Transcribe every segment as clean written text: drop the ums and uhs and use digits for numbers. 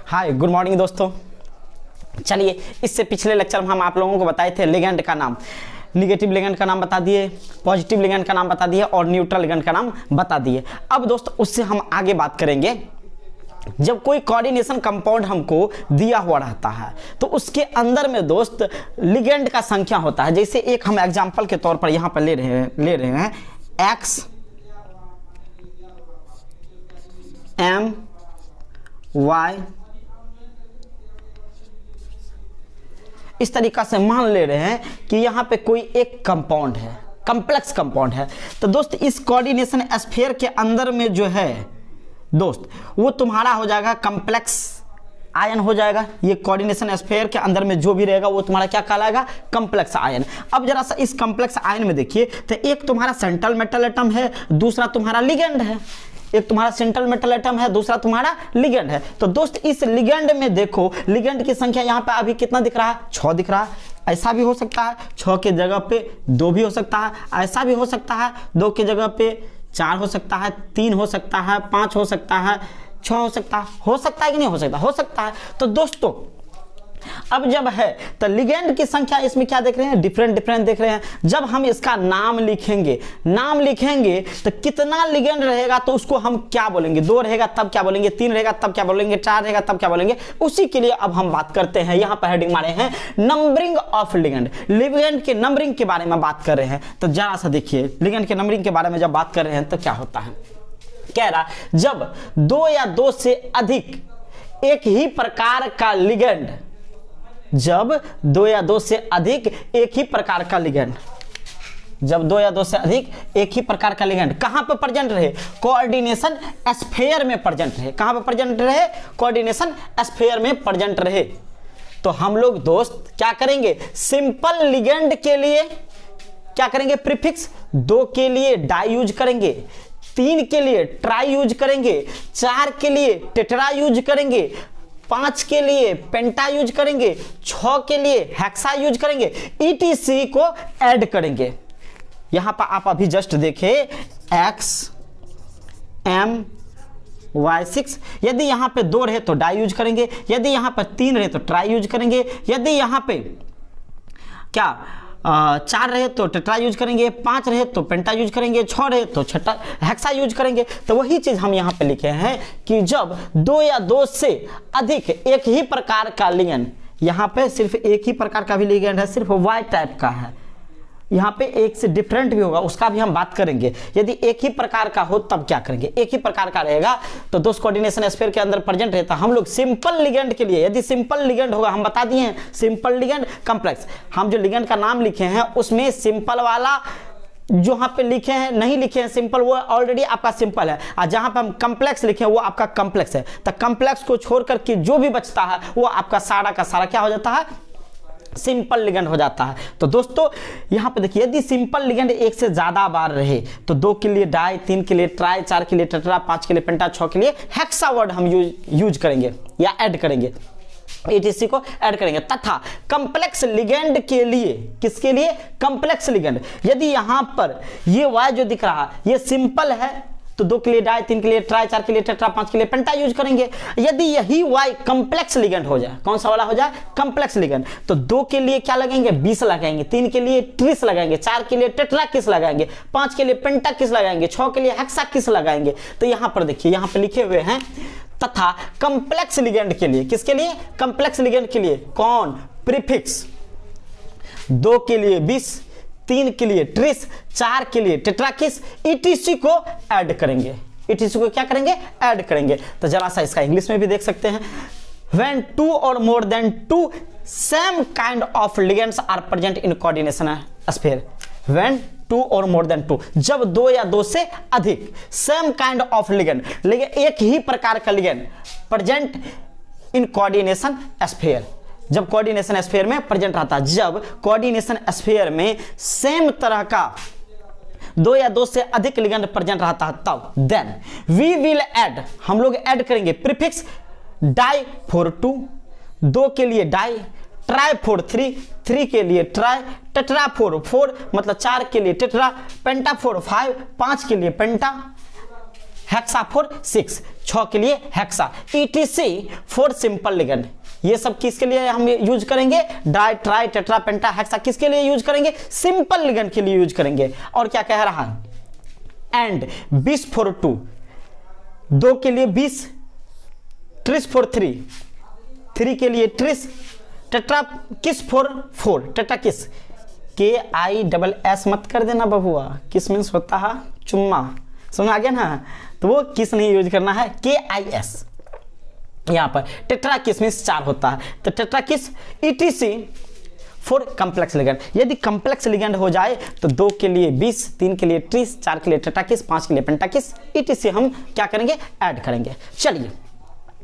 Hi good morning दोस्तों। चलिए, इससे पिछले लेक्चर में हम आप लोगों को बताए थे लिगेंड का नाम, निगेटिव लिगेंड का नाम बता दिए, पॉजिटिव लिगेंड का नाम बता दिए और न्यूट्रल लिगेंड का नाम बता दिए। अब दोस्त उससे हम आगे बात करेंगे। जब कोई कोऑर्डिनेशन कंपाउंड हमको दिया हुआ रहता है तो उसके अंदर में दोस्त लिगेंड का संख्या होता है। जैसे एक हम एग्जांपल के तौर पर यहां पर ले रहे हैं एक्स एम वाई, इस तरीका से मान ले रहे हैं कि यहां पे कोई एक कंपाउंड है, कॉम्प्लेक्स कंपाउंड है। तो दोस्त इस कोऑर्डिनेशन स्फीयर के अंदर में जो है दोस्त वो तुम्हारा हो जाएगा कॉम्प्लेक्स आयन हो जाएगा। ये कोऑर्डिनेशन स्फीयर के अंदर में जो भी रहेगा वो तुम्हारा क्या कहलाएगा, कॉम्प्लेक्स आयन। अब जरा सा इस कॉम्प्लेक्स आयन में देखिए तो एक तुम्हारा सेंट्रल मेटल एटम है, दूसरा तुम्हारा लिगेंड है। एक तुम्हारा सेंट्रल मेटल एटम है, दूसरा तुम्हारा लिगेंड है। तो दोस्त इस लिगेंड में देखो, लिगेंड की संख्या यहाँ पे अभी कितना दिख रहा है, 6 दिख रहा है। ऐसा भी हो सकता है 6 के जगह पे 2 भी हो सकता है, ऐसा भी हो सकता है 2 के जगह पे 4 हो सकता है, 3 हो सकता है, 5 हो सकता है, 6 हो सकता है कि नहीं हो सकता, हो सकता है। तो दोस्तों अब जब है तो लिगेंड की संख्या इसमें क्या देख रहे हैं, डिफरेंट देख रहे हैं। जब हम इसका नाम लिखेंगे तो कितना लिगेंड रहेगा तो उसको हम क्या बोलेंगे, 2 रहेगा तब क्या बोलेंगे, 3 रहेगा तब क्या बोलेंगे, 4 रहेगा तब क्या बोलेंगे। उसी के लिए अब हम बात करते हैं। यहां पर हेडिंग मारे हैं नंबरिंग ऑफ लिगेंड, लिगेंड के नंबरिंग के बारे में बात कर रहे हैं। तो जरा सा देखिए, लिगेंड के नंबरिंग के बारे में जब बात कर रहे हैं तो क्या होता है, कह रहा जब 2 या 2 से अधिक एक ही प्रकार का लिगेंड, जब 2 या 2 से अधिक एक ही प्रकार का लिगेंड, जब 2 या 2 से अधिक एक ही प्रकार का लिगेंड कहां पर प्रेजेंट रहे, कोऑर्डिनेशन स्फीयर में प्रेजेंट रहे। कहां पर प्रेजेंट रहे, कोऑर्डिनेशन स्फीयर में प्रेजेंट रहे। तो हम लोग दोस्त क्या करेंगे, सिंपल लिगेंड के लिए क्या करेंगे, प्रीफिक्स 2 के लिए डाई यूज करेंगे, 3 के लिए ट्राई यूज करेंगे, 4 के लिए टेट्रा यूज करेंगे, 5 के लिए पेंटा यूज करेंगे, 6 के लिए हेक्सा यूज करेंगे, ETC को ऐड करेंगे। यहां पर आप अभी जस्ट देखें एक्स एम वाई 6, यदि यहां पे 2 रहे तो डाई यूज करेंगे, यदि यहां पर 3 रहे तो ट्राई यूज करेंगे, यदि यहां पे क्या 4 रहे तो टेट्रा यूज करेंगे, 5 रहे तो पेंटा यूज करेंगे, 6 रहे तो छठा हेक्सा यूज करेंगे। तो वही चीज हम यहाँ पे लिखे हैं कि जब 2 या 2 से अधिक एक ही प्रकार का लिगेंड, यहाँ पे सिर्फ एक ही प्रकार का भी लिगेंड है, सिर्फ वाई टाइप का है, यहाँ पे एक से डिफरेंट भी होगा, उसका भी हम बात करेंगे। यदि एक ही प्रकार का हो तब क्या करेंगे, एक ही प्रकार का रहेगा तो दोस्त कोऑर्डिनेशन स्फीयर के अंदर प्रेजेंट रहता। हम लोग सिंपल लिगेंड के लिए, यदि सिंपल लिगेंड होगा, हम बता दिए हैं सिंपल लिगेंड कॉम्प्लेक्स, हम जो लिगेंड का नाम लिखे हैं उसमें सिंपल वाला जो यहाँ पे लिखे हैं, नहीं लिखे हैं सिंपल, वो ऑलरेडी आपका सिंपल है, और जहां पे हम कॉम्प्लेक्स लिखे हैं वो आपका कॉम्प्लेक्स है। तो कॉम्प्लेक्स को छोड़ करके जो भी बचता है वो आपका सारा का सारा क्या हो जाता है, सिंपल लिगेंड हो जाता है। तो दोस्तों यहां पे देखिए, यदि सिंपल लिगेंड एक से ज्यादा बार रहे तो 2 के लिए डाई, 3 के लिए ट्राई, 4 के लिए टेट्रा, 5 के लिए पेंटा, 6 के लिए हेक्सा वर्ड हम यूज करेंगे या ऐड करेंगे, ETC को ऐड करेंगे। तथा कॉम्प्लेक्स लिगेंड के लिए, किसके लिए, कॉम्प्लेक्स लिगेंड, यदि यहां पर ये Y जो दिख रहा है ये सिंपल है तो 2 के लिए डाई, 3 के लिए ट्राई, 4 के लिए टेट्रा, 5 के लिए पेंटा यूज करेंगे। यदि यही Y कॉम्प्लेक्स लिगेंड हो जाए, कौन सा वाला हो जाए, कॉम्प्लेक्स लिगेंड, तो 2 के लिए क्या लगेंगे, 20 लगाएंगे, 3 के लिए ट्रिस लगाएंगे, 4 के लिए टेट्रा किस लगाएंगे, 5 के लिए पेंटा किस लगाएंगे, 6 के लिए हेक्सा किस लगाएंगे। तो यहां पर देखिए, यहां पे लिखे हुए हैं तथा कॉम्प्लेक्स लिगेंड के लिए, किसके लिए, कॉम्प्लेक्स लिगेंड के लिए कौन, प्रीफिक्स 2 के लिए 20, 3 के लिए ट्रिस, 4 के लिए टेट्रा किस, ETC को ऐड करेंगे, ETC को क्या करेंगे, ऐड करेंगे। तो जरा सा इसका इंग्लिश में भी देख सकते हैं, when 2 or more than 2 same kind of ligands are present in coordination sphere, when 2 or more than 2, जब 2 या 2 से अधिक same kind of ligand, लेकिन एक ही प्रकार का ligand present in coordination sphere, जब कोऑर्डिनेशन स्फीयर में प्रेजेंट रहता है, जब कोऑर्डिनेशन स्फीयर में सेम तरह का 2 या 2 से अधिक लिगेंड प्रेजेंट रहता है, तब देन वी विल ऐड, हम लोग ऐड करेंगे प्रीफिक्स डाई फॉर 2, 2 के लिए डाई, ट्राई फॉर 3, 3 के लिए ट्राई, टेट्रा फॉर 4 मतलब 4 के लिए टेट्रा, पेंटा फॉर 5, 5 के लिए पेंटा, हेक्सा फॉर 6, 6 के लिए hexa, ETC for simple ligand. ये सब किसके लिए हम यूज करेंगे? डाई, ट्राई, टेट्रा, पेंटा, हेक्सा किसके लिए यूज करेंगे? सिंपल लिगेंड के लिए यूज करेंगे। और क्या कह रहा है? एंड 20 फॉर 2, 2 के लिए 20, ट्रिस फॉर 3, 3 के लिए ट्रिस, टेट्रा किस फॉर 4, टेट्रा किस, KISS मत कर देना बबुआ, किस मीन्स होता है चुम्मा, समझ आ गया ना? तो वो किस नहीं यूज करना है, KIS। यहां पर टेट्रा किस मीन्स 4 होता है, तो टेट्रा किस, ETC फॉर कम्प्लेक्स लिगेंड। यदि कम्प्लेक्स लिगेंड हो जाए तो 2 के लिए 20, 3 के लिए ट्रिस, 4 के लिए टेट्राकिस, 5 के लिए पेंटाकिस, ETC हम क्या करेंगे? ऐड करेंगे। चलिए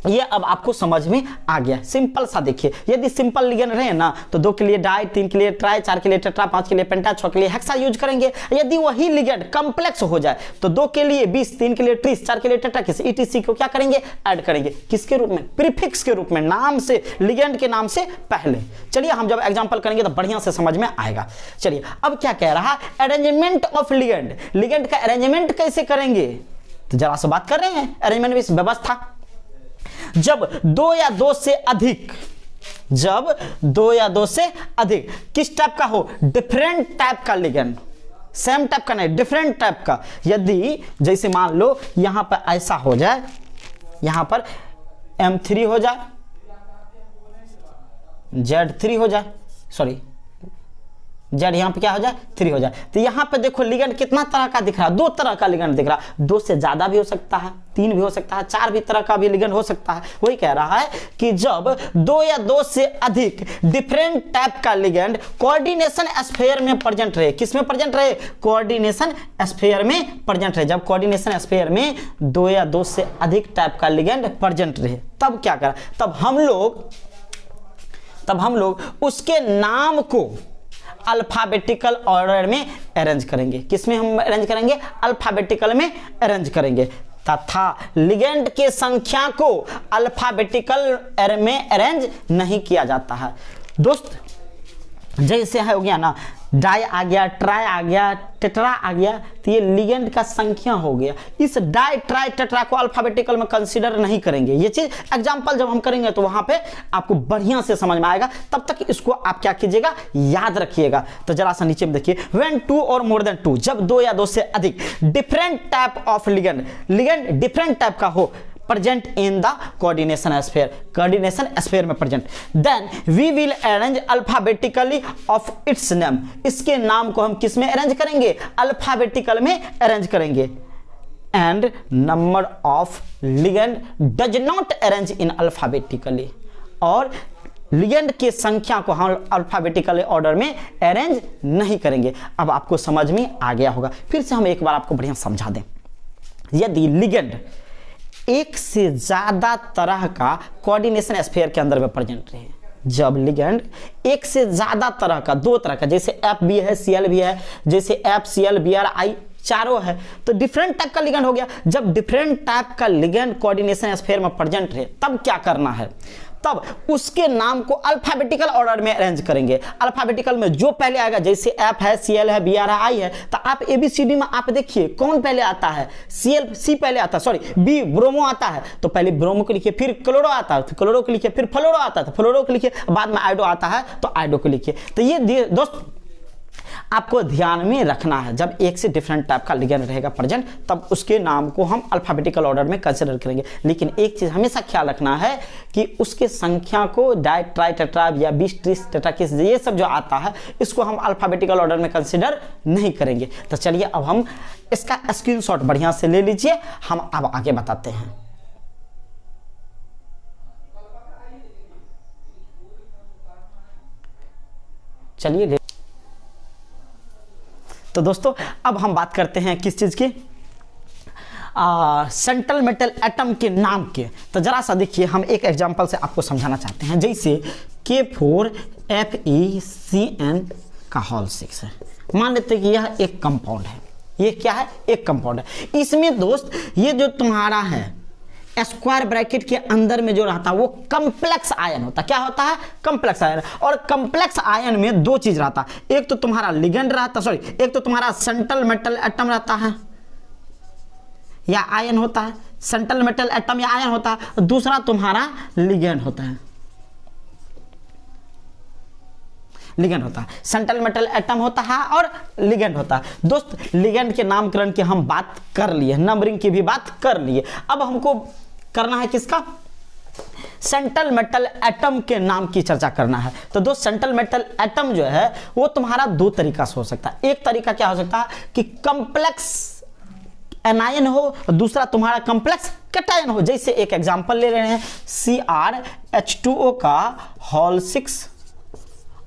ये अब आपको समझ में आ गया, सिंपल सा। देखिए यदि सिंपल लिगेंड रहे ना तो 2 के लिए डाई, 3 के लिए ट्राई, 4 के लिए टेट्रा, 5 के लिए पेंटा, 6 के लिए हेक्सा यूज करेंगे। यदि वही लिगेंड कम्प्लेक्स हो जाए तो 2 के लिए 20, 3 के लिए ट्रिस, 4 के लिए टेट्राकिस, ETC को क्या करेंगे? ऐड करेंगे। किसके रूप में? प्रीफिक्स के रूप में, नाम से, लिगेंड के नाम से पहले। चलिए हम जब एग्जांपल करेंगे तो बढ़िया से समझ में आएगा। चलिए अब क्या कह रहा? अरेंजमेंट ऑफ लिगेंड, लिगेंड का अरेंजमेंट कैसे करेंगे? तो जरा से बात कर रहे हैं अरेंजमेंट में व्यवस्था। जब 2 या 2 से अधिक, जब 2 या 2 से अधिक किस टाइप का हो? डिफरेंट टाइप का लिगेंड, सेम टाइप का नहीं, डिफरेंट टाइप का। यदि जैसे मान लो यहां पर ऐसा हो जाए, यहां पर M3 हो जाए, Z3 हो जाए, सॉरी Z यहां पे क्या हो जाए? 3 हो जाए, तो यहां पे देखो लिगेंड कितना तरह का दिख रहा है? 2 तरह का लिगेंड दिख रहा है। 2 से ज्यादा भी हो सकता है, 3 भी हो सकता है, 4 भी तरह का भी लिगेंड हो सकता है। वही कह रहा है कि जब 2 या 2 से अधिक डिफरेंट टाइप का लिगेंड कोऑर्डिनेशन स्फीयर में प्रेजेंट रहे, किस में प्रेजेंट रहे? कोऑर्डिनेशन स्फीयर में प्रेजेंट रहे। जब कोऑर्डिनेशन स्फीयर में 2 या 2 से अधिक टाइप का लिगेंड प्रेजेंट रहे तब क्या करा? तब हम लोग उसके नाम को अल्फाबेटिकल ऑर्डर में अरेंज करेंगे। किसमें हम अरेंज करेंगे? अल्फाबेटिकल में अरेंज करेंगे, तथा लिगेंड के संख्या को अल्फाबेटिकल में अरेंज नहीं किया जाता है। दोस्त जैसे है हो गया ना, डाई आ गया, ट्राई आ गया, टेट्रा आ गया, तो ये लिगेंड का संख्या हो गया। इस डाई, ट्राई, टेट्रा को अल्फाबेटिकल में कंसीडर नहीं करेंगे। ये चीज एग्जांपल जब हम करेंगे तो वहां पे आपको बढ़िया से समझ में आएगा। तब तक इसको आप क्या कीजिएगा? याद रखिएगा। तो जरा सा नीचे में देखिए, व्हेन 2 और मोर देन 2, जब 2 या 2 से अधिक different type of ligand, ligand different type का हो present in the coordination sphere, coordination sphere में present, then we will arrange alphabetically of its name, इसके नाम को हम किस में अरेंज करेंगे? अल्फाबेटिकल में अरेंज करेंगे। and number of ligand does not arrange in alphabetically, और लिगेंड के संख्या को हम अल्फाबेटिकल ऑर्डर में अरेंज नहीं करेंगे। अब आपको समझ में आ गया होगा। फिर से हम एक बार आपको बढ़िया समझा दें। यदि लिगेंड एक से ज्यादा तरह का कोऑर्डिनेशन स्फीयर के अंदर में प्रेजेंट रहे, जब लिगेंड एक से ज्यादा तरह का, 2 तरह का, जैसे एफ भी है, सीएल भी है, जैसे एफ, सीएल, बीआर, आई चारों है, तो डिफरेंट टाइप का लिगेंड हो गया। जब डिफरेंट टाइप का लिगेंड कोऑर्डिनेशन स्फीयर में प्रेजेंट रहे तब क्या करना है? तब उसके नाम को अल्फाबेटिकल ऑर्डर में अरेंज करेंगे। अल्फाबेटिकल में जो पहले आएगा, जैसे एफ है, सीएल है, बीआर है, आई है, तो आप एबीसीडी में आप देखिए कौन पहले आता है? सीएल, सी पहले आता है, सॉरी बी ब्रोमो आता है, तो पहले ब्रोमो को लिखिए, फिर क्लोरो आता है, तो क्लोरो को लिखिए, फिर फ्लोरो आता है, तो फ्लोरो को लिखिए, बाद में आयोडो आता है तो आयोडो को लिखिए। तो ये दोस्त आपको ध्यान में रखना है, जब एक से डिफरेंट टाइप का लिगेंड रहेगा प्रेजेंट तब उसके नाम को हम अल्फाबेटिकल ऑर्डर में कंसीडर करेंगे। लेकिन एक चीज हमेशा ख्याल रखना है कि उसके संख्या को डाई, ट्राई, टेट्रा या 20, ट्रिस, टेट्राकिस, ये सब जो आता है इसको हम अल्फाबेटिकल ऑर्डर में कंसीडर नहीं करेंगे। तो चलिए अब हम इसका स्क्रीनशॉट बढ़िया से ले लीजिए, हम अब आगे बताते हैं। चलिए तो दोस्तों अब हम बात करते हैं किस चीज की? सेंट्रल मेटल एटम के नाम के। तो जरा सा देखिए, हम एक एग्जांपल से आपको समझाना चाहते हैं। जैसे K4FeCN का होल 6 है, मान लेते हैं कि यह एक कंपाउंड है। ये क्या है? एक कंपाउंड है। इसमें दोस्त ये जो तुम्हारा है स्क्वायर ब्रैकेट के अंदर में जो रहता है वो कम्प्लेक्स आयन होता है। क्या होता है? Complex ion. और कम्प्लेक्स आयन में 2 चीज रहता है, एक तो तुम्हारा लिगेंड रहता, सॉरी एक तो तुम्हारा सेंट्रल मेटल एटम रहता है, या आयन होता है, सेंट्रल मेटल एटम या आयन होता है, दूसरा तुम्हारा लिगेंड होता है, लिगेंड होता है, सेंट्रल मेटल एटम होता है और लिगेंड होता है। दोस्त लिगेंड के नामकरण की हम बात कर लिए, नंबरिंग की भी बात कर लिए, अब हमको करना है किसका, सेंट्रल मेटल एटम के नाम की चर्चा करना है। तो दोस्त सेंट्रल मेटल एटम जो है वो तुम्हारा दो तरीका से हो सकता है। एक तरीका क्या हो सकता है कि कॉम्प्लेक्स एनायन हो, दूसरा तुम्हारा कॉम्प्लेक्स कैटायन हो। जैसे एक एग्जांपल ले रहे हैं CrH2O का होल 6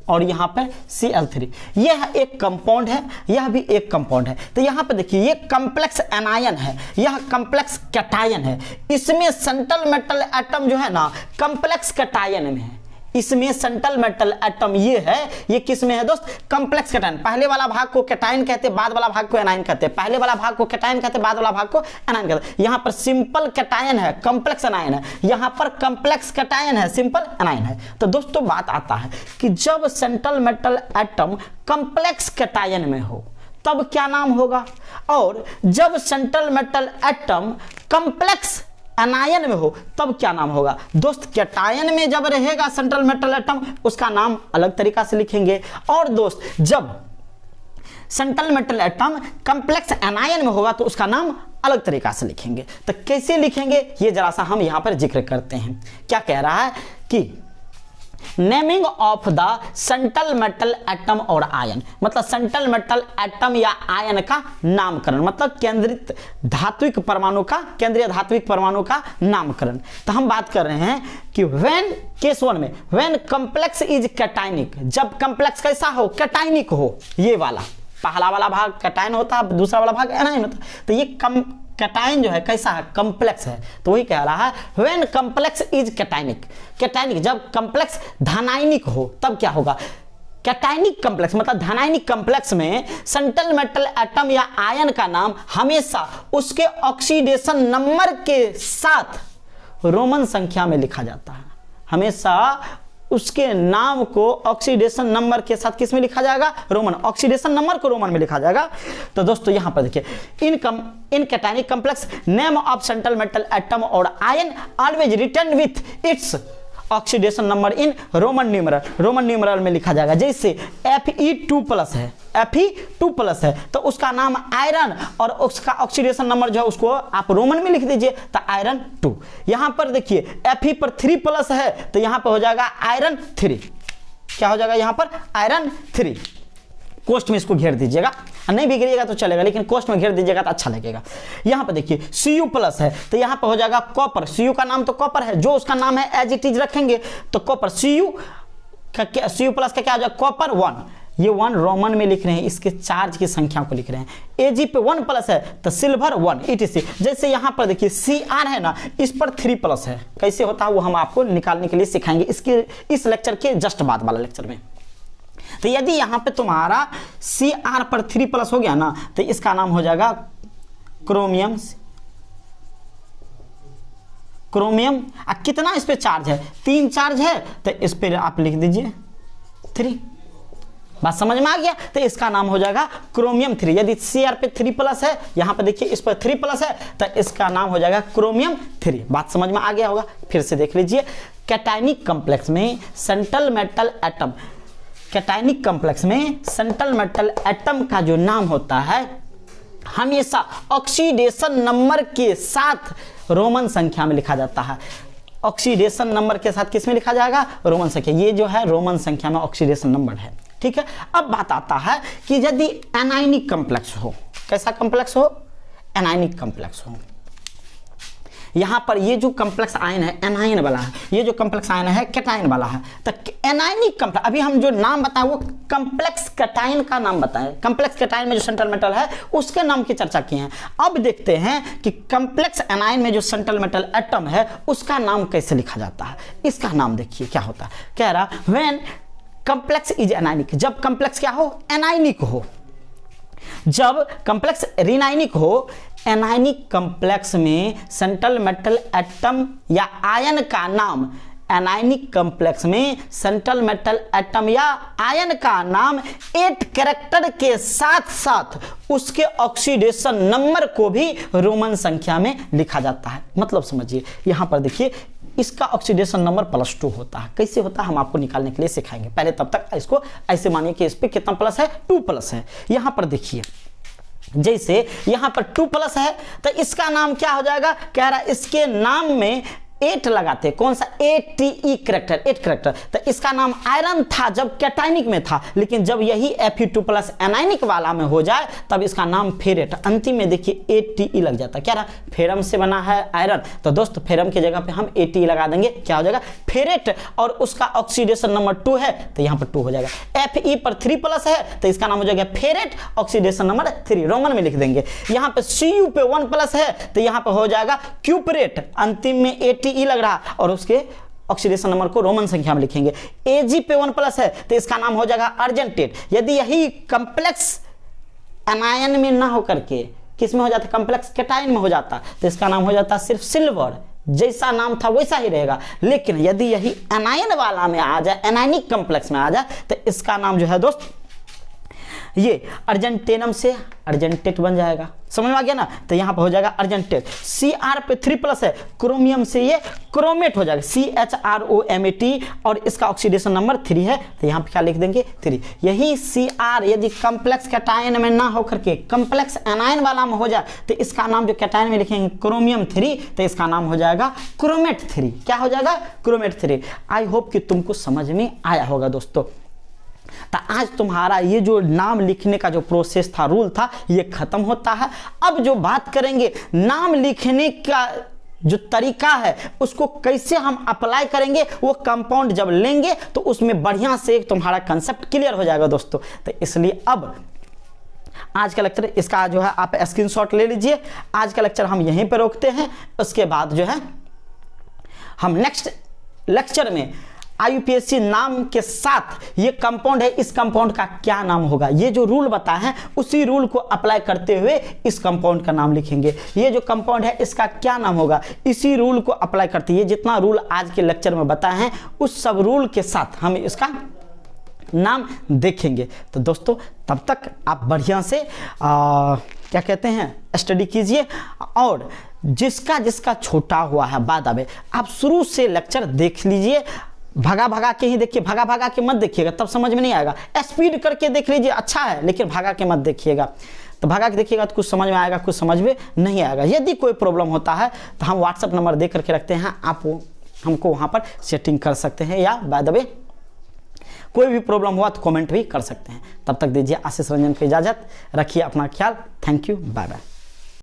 और यहाँ पर Cl3, यह एक कंपाउंड है, यह भी एक कंपाउंड है। तो यहाँ पे देखिए ये कॉम्प्लेक्स एनायन है, यह कॉम्प्लेक्स कैटायन है। इसमें सेंट्रल मेटल एटम जो है ना कॉम्प्लेक्स कैटायन में है, इसमें सेंट्रल मेटल एटम ये है, ये किस में है दोस्त, कॉम्प्लेक्स कैटायन। पहले वाला भाग को कैटायन कहते हैं, बाद वाला भाग को एनायन कहते हैं, पहले वाला भाग को कैटायन कहते हैं, बाद वाला भाग को एनायन कहते हैं। यहाँ पर सिंपल कैटायन है, कॉम्प्लेक्स एनायन है, यहाँ पर कॉम्प्लेक्स कैटायन है, सिंपल एनायन है। तो दोस्तों बात आता है कि जब central metal atom complex cation में हो तब क्या नाम होगा, और जब central metal atom complex anion में हो तब क्या नाम होगा। दोस्त कैटायन में जब रहेगा सेंट्रल मेटल एटम उसका नाम अलग तरीका से लिखेंगे, और दोस्त जब central metal atom complex anion में होगा तो उसका नाम अलग तरीका से लिखेंगे। तो कैसे लिखेंगे ये जरा सा हम यहां पर जिक्र करते हैं। क्या कह रहा है कि naming of the central metal atom और आयन, मतलब सेंट्रल मेटल एटम या आयन का नामकरण, मतलब केंद्रित धात्विक परमाणु का, केंद्रीय धात्विक परमाणु का नामकरण। तो हम बात कर रहे हैं कि व्हेन केस 1 में व्हेन कॉम्प्लेक्स इज कैटायनिक, जब कॉम्प्लेक्स कैसा हो, कैटायनिक हो, ये वाला पहला वाला भाग कैटायन होता है, दूसरा वाला भाग एनायन होता है। तो ये कैटायन जो है कैसा है, कॉम्प्लेक्स है। तो वही कह रहा है when complex is cationic, cationic जब कॉम्प्लेक्स धनायनिक हो तब क्या होगा, कैटायनिक कॉम्प्लेक्स मतलब धनायनिक कॉम्प्लेक्स में सेंट्रल मेटल एटम या आयन का नाम हमेशा उसके ऑक्सीडेशन नंबर के साथ रोमन संख्या में लिखा जाता है, हमेशा उसके नाम को ऑक्सीडेशन नंबर के साथ किस में लिखा जाएगा, रोमन, ऑक्सीडेशन नंबर को रोमन में लिखा जाएगा। तो दोस्तों यहां पर देखिए in cationic complex name of central metal atom और ion always return with its oxidation number in Roman numeral, Roman numeral में लिखा जाएगा। जैसे Fe2+ है, Fe2+ है तो उसका नाम आयरन और उसका ऑक्सीडेशन नंबर जो है उसको आप रोमन में लिख दीजिए तो आयरन 2। यहां पर देखिए Fe पर 3+ है तो यहां पर हो जाएगा आयरन 3, क्या हो जाएगा यहां पर आयरन 3। कोष्ठ में इसको घेर दीजिएगा, नहीं भी घेरिएगा तो चलेगा लेकिन कोष्ठ में घेर दीजिएगा तो अच्छा लगेगा। यहाँ पे देखिए Cu+ है तो यहाँ पे हो जाएगा कॉपर, Cu का नाम तो कॉपर है, जो उसका नाम है एज इट इज रखेंगे तो कॉपर, Cu+ का क्या हो जाएगा कॉपर 1, ये 1 रोमन में लिख रहे हैं, इसके चार्ज की संख्या को लिख रहे हैं। Ag पे 1+ है तो सिल्वर 1 etc। जैसे यहाँ पर देखिए Cr है ना, इस पर 3+ है, कैसे होता है वो हम आपको निकालने के लिए सिखाएंगे इसके इस लेक्चर के जस्ट बाद वाला लेक्चर में। तो यदि यहाँ पे तुम्हारा Cr पर 3+ हो गया ना तो इसका नाम हो जाएगा क्रोमियम, क्रोमियम। कितना इस पे चार्ज है, 3 चार्ज है तो इस पे आप लिख दीजिए 3, बात समझ में आ गया। तो इसका नाम हो जाएगा क्रोमियम 3। यदि Cr पे 3+ है, यहाँ पे देखिए इस पर 3+ है तो इसका नाम हो जाएगा क्रोमियम 3। बात समझ में आ गया होगा, फिर से देख लीजिए। कैटायनिक कॉम्प्लेक्स में central metal atom, cationic complex में सेंट्रल मेटल एटम का जो नाम होता है हमेशा ऑक्सीडेशन नंबर के साथ रोमन संख्या में लिखा जाता है। ऑक्सीडेशन नंबर के साथ किस में लिखा जाएगा, रोमन संख्या। ये जो है रोमन संख्या में ऑक्सीडेशन नंबर है, ठीक है। अब बात आता है कि यदि एनायनिक कॉम्प्लेक्स हो, कैसा कॉम्प्लेक्स हो, एनायनिक कॉम्प्लेक्स हो। यहां पर ये जो कॉम्प्लेक्स आयन है एनायन वाला है, ये जो कॉम्प्लेक्स आयन है कैटायन वाला है। तो एनायनिक कॉम्प्लेक्स, अभी हम जो नाम बताए वो कॉम्प्लेक्स कैटायन का नाम बताएं, कॉम्प्लेक्स कैटायन में जो सेंट्रल मेटल है उसके नाम की चर्चा की है। अब देखते हैं कि कॉम्प्लेक्स एनायन में जो सेंट्रल मेटल एटम है उसका नाम कैसे लिखा जाता है। इसका नाम देखिए क्या होता है, कह रहा व्हेन कॉम्प्लेक्स इज एनायनिक, जब कॉम्प्लेक्स क्या हो, एनायनिक हो। जब कॉम्प्लेक्स रिनायनिक हो, एनायनिक कॉम्प्लेक्स में सेंट्रल मेटल एटम या आयन का नाम एनायनिक कॉम्प्लेक्स में सेंट्रल मेटल एटम या आयन का नाम 8 कैरेक्टर के साथ साथ उसके ऑक्सीडेशन नंबर को भी रोमन संख्या में लिखा जाता है। मतलब समझिए, यहां पर देखिए इसका ऑक्सीडेशन नंबर +2 होता है। कैसे होता है हम आपको निकालने के लिए सिखाएंगे। पहले तब तक इसको ऐसे मानिए कि इस पे कितना प्लस है, 2+ है। यहां पर देखिए जैसे यहां पर 2+ है तो इसका नाम क्या हो जाएगा, कह रहा है इसके नाम में 8 लगाते, कौन सा, ATE कैरेक्टर, 8 कैरेक्टर। तो इसका नाम आयरन था जब कैटाइनिक में था, लेकिन जब यही Fe2+ एनायनिक वाला में हो जाए तब इसका नाम फेरेट। अंतिम में देखिए ATE लग जाता है। क्या रहा, फेरम से बना है आयरन, तो दोस्त फेरम की जगह पे हम ATE लगा देंगे, क्या हो जाएगा, फेरेट। और उसका ऑक्सीडेशन नंबर 2 है तो यहाँ पर 2 हो जाएगा। Fe पर 3+ है तो इसका नाम हो जाएगा फेरेट, ऑक्सीडेशन नंबर 3 रोमन में लिख देंगे। यहाँ पे Cu पे 1+ है तो यहाँ पर हो जाएगा क्यूपरेट, अंतिम में ATE लग रहा और उसके ऑक्सीडेशन नंबर को रोमन संख्या में लिखेंगे। Ag पे 1+ है तो इसका नाम हो जाएगा अर्जेंटेट। यदि यही कॉम्प्लेक्स एनायन में ना होकर के किस में हो जाता, कॉम्प्लेक्स कैटायन में हो जाता तो इसका नाम हो जाता सिर्फ सिल्वर, जैसा नाम था वैसा ही रहेगा। लेकिन यदि यही एनायन वाला में आ जाए, एनायनिक कॉम्प्लेक्स में आ जाए तो इसका नाम जो है दोस्त ये अर्जेंटेनम से अर्जेंटेट बन जाएगा। समझ में आ गया ना, तो यहां पर हो जाएगा अर्जेंटेट। Cr पे 3+ है, क्रोमियम से ये क्रोमेट हो जाएगा, CHROMAT, और इसका ऑक्सीडेशन नंबर 3 है तो यहां पे क्या लिख देंगे, 3। यही Cr यदि कॉम्प्लेक्स कैटायन में ना होकर के कॉम्प्लेक्स एनायन वाला में हो जाए तो इसका नाम जो कैटायन में लिखेंगे क्रोमियम 3, तो इसका नाम हो जाएगा क्रोमेट 3। क्या हो जाएगा, क्रोमेट 3। आई होप कि तुमको समझ में आया होगा दोस्तों। तो आज तुम्हारा ये जो नाम लिखने का जो प्रोसेस था, रूल था, ये खत्म होता है। अब जो बात करेंगे नाम लिखने का जो तरीका है उसको कैसे हम अप्लाई करेंगे, वो कंपाउंड जब लेंगे तो उसमें बढ़िया से तुम्हारा कंसेप्ट क्लियर हो जाएगा दोस्तों। तो इसलिए अब आज का लेक्चर इसका जो है आप स्क्रीनशॉट ले लीजिए। आज का लेक्चर हम यहीं पर रोकते हैं। उसके बाद जो है हम नेक्स्ट लेक्चर में IUPAC नाम के साथ ये कंपाउंड है, इस कंपाउंड का क्या नाम होगा, ये जो रूल बताए हैं उसी रूल को अप्लाई करते हुए इस कंपाउंड का नाम लिखेंगे। ये जो कंपाउंड है इसका क्या नाम होगा, इसी रूल को अप्लाई करते हुए जितना रूल आज के लेक्चर में बताए हैं उस सब रूल के साथ हम इसका नाम देखेंगे। तो दोस्तों तब तक आप बढ़िया से क्या कहते हैं स्टडी कीजिए, और जिसका जिसका छोटा हुआ है बाद में आप शुरू से लेक्चर देख लीजिए। भगा भगा के ही देखिए, भगा भगा के मत देखिएगा, तब समझ में नहीं आएगा। स्पीड करके देख लीजिए, अच्छा है, लेकिन भगा के मत देखिएगा। तो भगा के देखिएगा तो कुछ समझ में आएगा, कुछ समझ में नहीं आएगा। यदि कोई प्रॉब्लम होता है तो हम व्हाट्सएप नंबर दे करके रखते हैं, आप हमको वहाँ पर सेटिंग कर सकते हैं, या बाय द वे कोई भी प्रॉब्लम हुआ तो कमेंट भी कर सकते हैं। तब तक दीजिए आशीष रंजन को इजाज़त, रखिए अपना ख्याल। Thank you, bye bye.